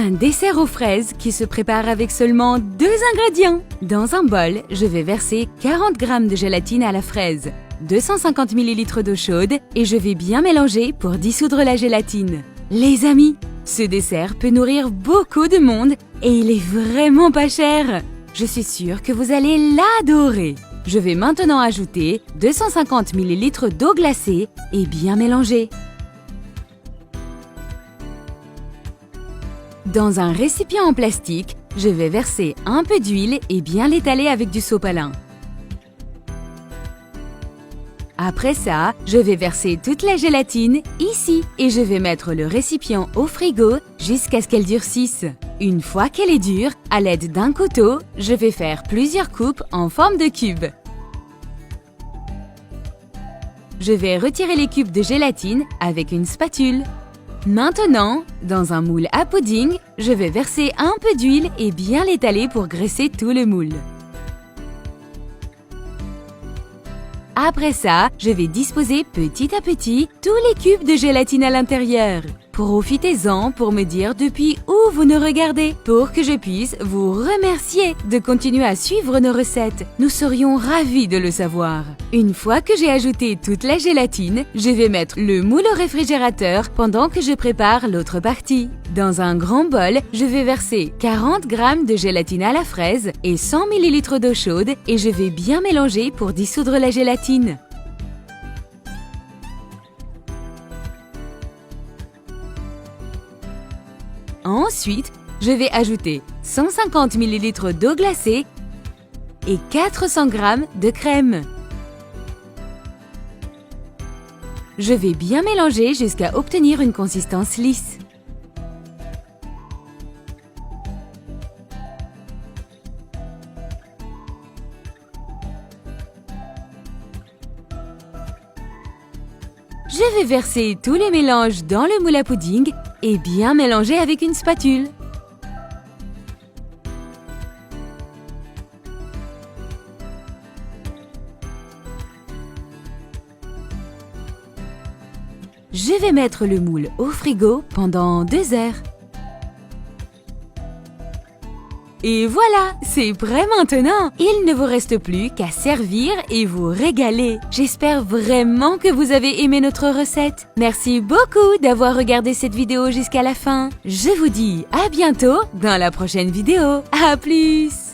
Un dessert aux fraises qui se prépare avec seulement 2 ingrédients. Dans un bol, je vais verser 40 g de gélatine à la fraise, 250 ml d'eau chaude et je vais bien mélanger pour dissoudre la gélatine. Les amis, ce dessert peut nourrir beaucoup de monde et il est vraiment pas cher. Je suis sûre que vous allez l'adorer. Je vais maintenant ajouter 250 ml d'eau glacée et bien mélanger. Dans un récipient en plastique, je vais verser un peu d'huile et bien l'étaler avec du sopalin. Après ça, je vais verser toute la gélatine ici et je vais mettre le récipient au frigo jusqu'à ce qu'elle durcisse. Une fois qu'elle est dure, à l'aide d'un couteau, je vais faire plusieurs coupes en forme de cube. Je vais retirer les cubes de gélatine avec une spatule. Maintenant, dans un moule à pudding, je vais verser un peu d'huile et bien l'étaler pour graisser tout le moule. Après ça, je vais disposer petit à petit tous les cubes de gélatine à l'intérieur. Profitez-en pour me dire depuis où vous nous regardez, pour que je puisse vous remercier de continuer à suivre nos recettes. Nous serions ravis de le savoir. Une fois que j'ai ajouté toute la gélatine, je vais mettre le moule au réfrigérateur pendant que je prépare l'autre partie. Dans un grand bol, je vais verser 40 g de gélatine à la fraise et 100 ml d'eau chaude et je vais bien mélanger pour dissoudre la gélatine. Ensuite, je vais ajouter 150 ml d'eau glacée et 400 g de crème. Je vais bien mélanger jusqu'à obtenir une consistance lisse. Je vais verser tous les mélanges dans le moule à pudding et bien mélanger avec une spatule. Je vais mettre le moule au frigo pendant 2 heures. Et voilà, c'est prêt maintenant. Il ne vous reste plus qu'à servir et vous régaler. J'espère vraiment que vous avez aimé notre recette. Merci beaucoup d'avoir regardé cette vidéo jusqu'à la fin. Je vous dis à bientôt dans la prochaine vidéo. À plus!